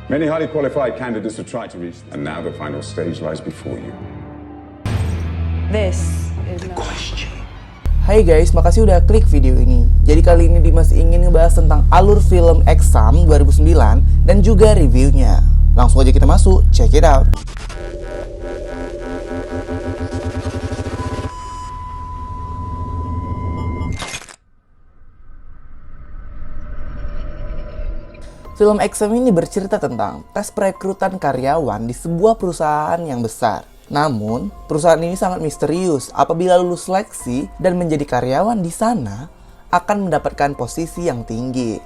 Many highly qualified candidates have tried to reach this, and now the final stage lies before you. This is not... Hai guys, makasih udah klik video ini. Jadi kali ini Dimas ingin ngebahas tentang alur film Exam 2009 dan juga reviewnya. Langsung aja kita masuk, check it out. Film Exam ini bercerita tentang tes perekrutan karyawan di sebuah perusahaan yang besar. Namun, perusahaan ini sangat misterius. Apabila lulus seleksi dan menjadi karyawan di sana, akan mendapatkan posisi yang tinggi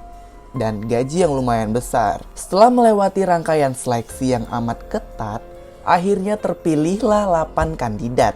dan gaji yang lumayan besar. Setelah melewati rangkaian seleksi yang amat ketat, akhirnya terpilihlah 8 kandidat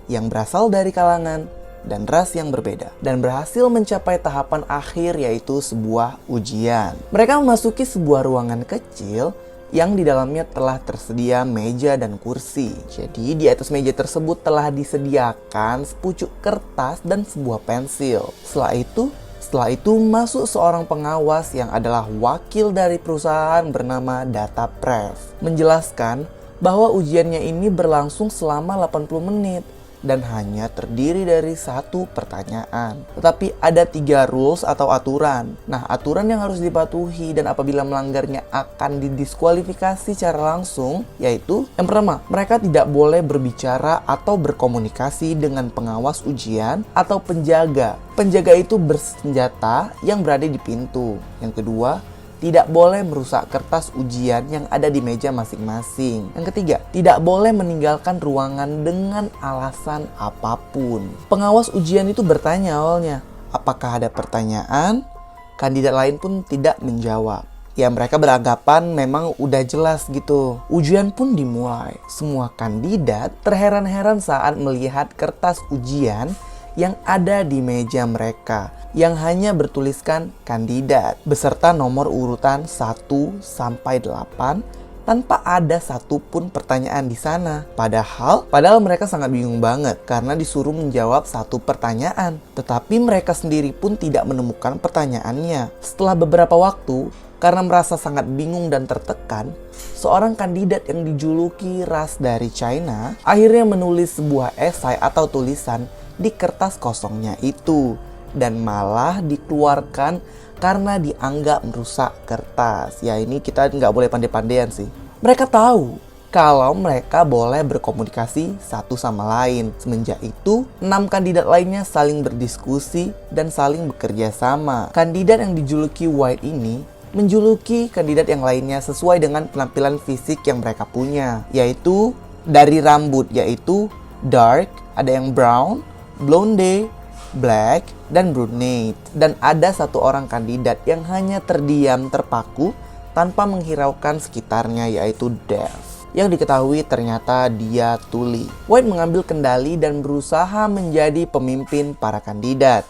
yang berasal dari kalangan dan ras yang berbeda, dan berhasil mencapai tahapan akhir, yaitu sebuah ujian. Mereka memasuki sebuah ruangan kecil yang di dalamnya telah tersedia meja dan kursi. Jadi di atas meja tersebut telah disediakan sepucuk kertas dan sebuah pensil. Setelah itu masuk seorang pengawas yang adalah wakil dari perusahaan bernama Data Prev, menjelaskan bahwa ujiannya ini berlangsung selama 80 menit dan hanya terdiri dari 1 pertanyaan. Tetapi ada 3 rules atau aturan. Nah, aturan yang harus dipatuhi dan apabila melanggarnya akan didiskualifikasi secara langsung, yaitu yang pertama, mereka tidak boleh berbicara atau berkomunikasi dengan pengawas ujian atau penjaga. Penjaga itu bersenjata yang berada di pintu. Yang kedua, tidak boleh merusak kertas ujian yang ada di meja masing-masing. Yang ketiga, tidak boleh meninggalkan ruangan dengan alasan apapun. Pengawas ujian itu bertanya awalnya, apakah ada pertanyaan? Kandidat lain pun tidak menjawab. Ya, mereka beranggapan memang udah jelas gitu. Ujian pun dimulai. Semua kandidat terheran-heran saat melihat kertas ujian yang ada di meja mereka, yang hanya bertuliskan kandidat beserta nomor urutan 1 sampai 8 tanpa ada satupun pertanyaan di sana. Padahal mereka sangat bingung banget karena disuruh menjawab 1 pertanyaan, tetapi mereka sendiri pun tidak menemukan pertanyaannya. Setelah beberapa waktu, karena merasa sangat bingung dan tertekan, seorang kandidat yang dijuluki ras dari China akhirnya menulis sebuah esai atau tulisan di kertas kosongnya itu, dan malah dikeluarkan karena dianggap merusak kertas. Ya, ini kita nggak boleh pandai-pandaian sih. Mereka tahu kalau mereka boleh berkomunikasi satu sama lain. Semenjak itu, 6 kandidat lainnya saling berdiskusi dan saling bekerja sama. Kandidat yang dijuluki White ini menjuluki kandidat yang lainnya sesuai dengan penampilan fisik yang mereka punya, yaitu dari rambut, yaitu dark, ada yang brown, blonde, black, dan brunette. Dan ada 1 orang kandidat yang hanya terdiam terpaku tanpa menghiraukan sekitarnya, yaitu Dev, yang diketahui ternyata dia tuli. White mengambil kendali dan berusaha menjadi pemimpin para kandidat.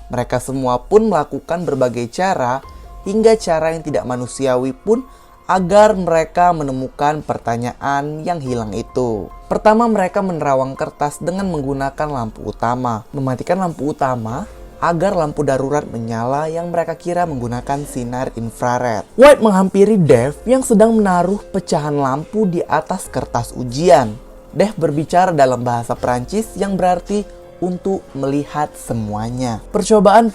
Mereka semua pun melakukan berbagai cara, hingga cara yang tidak manusiawi pun, agar mereka menemukan pertanyaan yang hilang itu. Pertama, mereka menerawang kertas dengan menggunakan lampu utama, mematikan lampu utama agar lampu darurat menyala yang mereka kira menggunakan sinar infrared. White menghampiri Dev yang sedang menaruh pecahan lampu di atas kertas ujian. Dev berbicara dalam bahasa Perancis yang berarti untuk melihat semuanya. Percobaan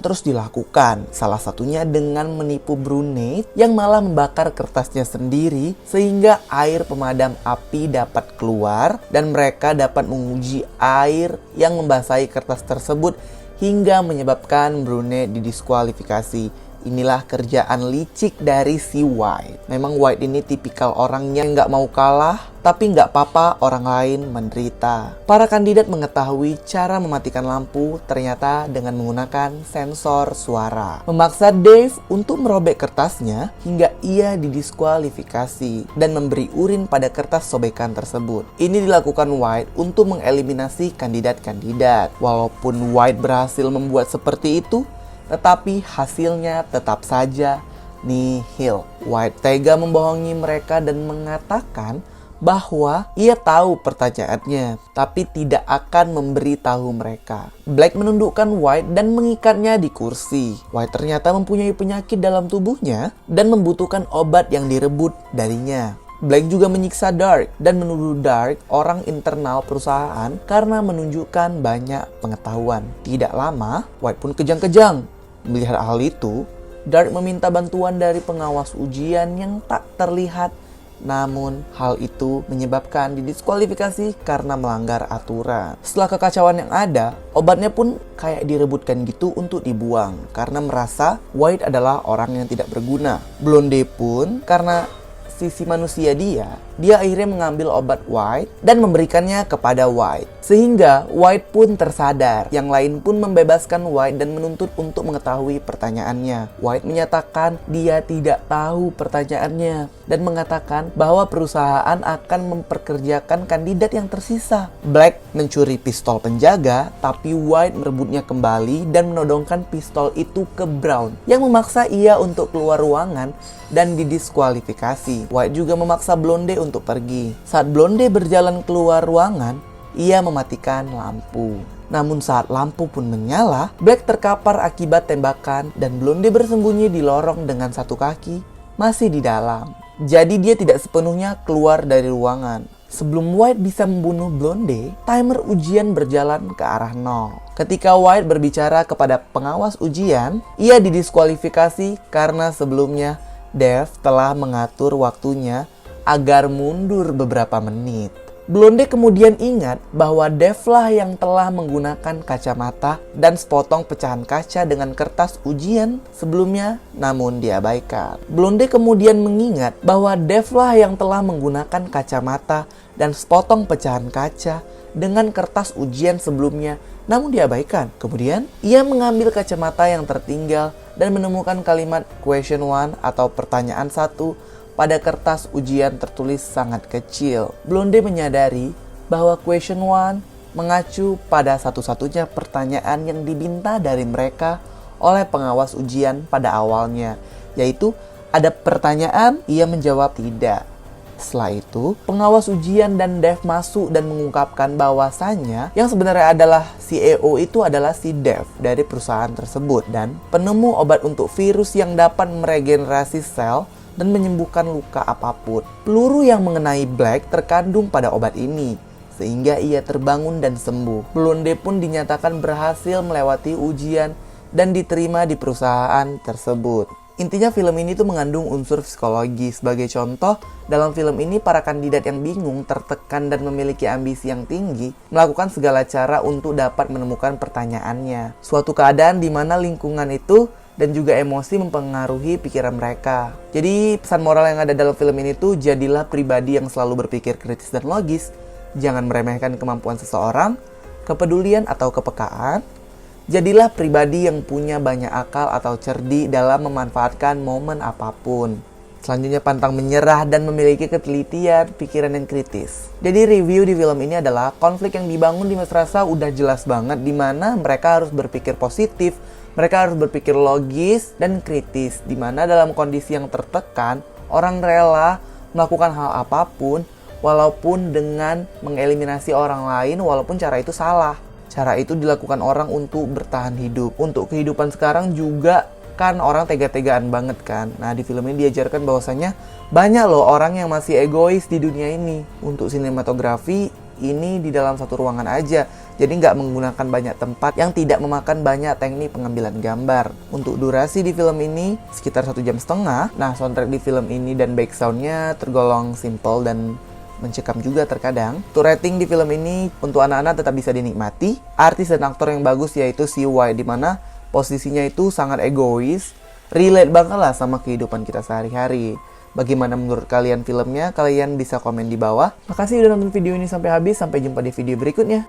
terus dilakukan, salah satunya dengan menipu brunette yang malah membakar kertasnya sendiri sehingga air pemadam api dapat keluar dan mereka dapat menguji air yang membasahi kertas tersebut hingga menyebabkan brunette didiskualifikasi. Inilah kerjaan licik dari si White. Memang White ini tipikal orang yang nggak mau kalah, tapi nggak apa-apa orang lain menderita. Para kandidat mengetahui cara mematikan lampu ternyata dengan menggunakan sensor suara. Memaksa Dave untuk merobek kertasnya hingga ia didiskualifikasi dan memberi urin pada kertas sobekan tersebut. Ini dilakukan White untuk mengeliminasi kandidat-kandidat. Walaupun White berhasil membuat seperti itu, tetapi hasilnya tetap saja nihil. White tega membohongi mereka dan mengatakan bahwa ia tahu pertanyaannya, tapi tidak akan memberitahu mereka. Black menundukkan White dan mengikatnya di kursi. White ternyata mempunyai penyakit dalam tubuhnya dan membutuhkan obat yang direbut darinya. Black juga menyiksa Dark dan menuduh Dark orang internal perusahaan karena menunjukkan banyak pengetahuan. Tidak lama, White pun kejang-kejang. Melihat hal itu, Dark meminta bantuan dari pengawas ujian yang tak terlihat. Namun, hal itu menyebabkan didiskualifikasi karena melanggar aturan. Setelah kekacauan yang ada, obatnya pun kayak direbutkan gitu untuk dibuang karena merasa White adalah orang yang tidak berguna. Blonde pun karena sisi manusia dia akhirnya mengambil obat White dan memberikannya kepada White. Sehingga White pun tersadar. Yang lain pun membebaskan White dan menuntut untuk mengetahui pertanyaannya. White menyatakan dia tidak tahu pertanyaannya dan mengatakan bahwa perusahaan akan memperkerjakan kandidat yang tersisa. Black mencuri pistol penjaga, tapi White merebutnya kembali dan menodongkan pistol itu ke Brown yang memaksa ia untuk keluar ruangan dan didiskualifikasi. White juga memaksa Blonde untuk pergi. Saat Blonde berjalan keluar ruangan, ia mematikan lampu. Namun saat lampu pun menyala, Black terkapar akibat tembakan dan Blonde bersembunyi di lorong dengan satu kaki masih di dalam. Jadi dia tidak sepenuhnya keluar dari ruangan. Sebelum White bisa membunuh Blonde, timer ujian berjalan ke arah 0. Ketika White berbicara kepada pengawas ujian, ia didiskualifikasi karena sebelumnya Dev telah mengatur waktunya agar mundur beberapa menit. Blonde kemudian ingat bahwa Dev lah yang telah menggunakan kacamata dan sepotong pecahan kaca dengan kertas ujian sebelumnya, namun diabaikan. Blonde kemudian mengingat bahwa Dev lah yang telah menggunakan kacamata dan sepotong pecahan kaca dengan kertas ujian sebelumnya, namun diabaikan. Kemudian, ia mengambil kacamata yang tertinggal dan menemukan kalimat question 1 atau pertanyaan 1 pada kertas ujian tertulis sangat kecil. Blonde menyadari bahwa question 1 mengacu pada satu-satunya pertanyaan yang diminta dari mereka oleh pengawas ujian pada awalnya, yaitu ada pertanyaan, ia menjawab tidak. Setelah itu, pengawas ujian dan Dev masuk dan mengungkapkan bahwasannya yang sebenarnya adalah CEO itu adalah si Dev dari perusahaan tersebut dan penemu obat untuk virus yang dapat meregenerasi sel dan menyembuhkan luka apapun. Peluru yang mengenai Black terkandung pada obat ini, sehingga ia terbangun dan sembuh. Blonde pun dinyatakan berhasil melewati ujian dan diterima di perusahaan tersebut. Intinya film ini tuh mengandung unsur psikologi. Sebagai contoh, dalam film ini para kandidat yang bingung, tertekan dan memiliki ambisi yang tinggi melakukan segala cara untuk dapat menemukan pertanyaannya. Suatu keadaan di mana lingkungan itu dan juga emosi mempengaruhi pikiran mereka. Jadi pesan moral yang ada dalam film ini tuh, jadilah pribadi yang selalu berpikir kritis dan logis. Jangan meremehkan kemampuan seseorang, kepedulian atau kepekaan. Jadilah pribadi yang punya banyak akal atau cerdik dalam memanfaatkan momen apapun. Selanjutnya, pantang menyerah dan memiliki ketelitian, pikiran yang kritis. Jadi review di film ini adalah konflik yang dibangun di Mas Rasa udah jelas banget, di mana mereka harus berpikir positif, mereka harus berpikir logis dan kritis, di mana dalam kondisi yang tertekan, orang rela melakukan hal apapun walaupun dengan mengeliminasi orang lain walaupun cara itu salah. Cara itu dilakukan orang untuk bertahan hidup. Untuk kehidupan sekarang juga kan orang tega-tegaan banget kan. Nah, di film ini diajarkan bahwasanya banyak loh orang yang masih egois di dunia ini. Untuk sinematografi ini di dalam satu ruangan aja. Jadi nggak menggunakan banyak tempat yang tidak memakan banyak teknik pengambilan gambar. Untuk durasi di film ini sekitar 1,5 jam. Nah, soundtrack di film ini dan backsoundnya tergolong simple dan mencekam juga terkadang. Untuk rating di film ini untuk anak-anak tetap bisa dinikmati. Artis dan aktor yang bagus yaitu si White, di mana posisinya itu sangat egois, relate banget lah sama kehidupan kita sehari-hari. Bagaimana menurut kalian filmnya? Kalian bisa komen di bawah. Makasih udah nonton video ini sampai habis. Sampai jumpa di video berikutnya.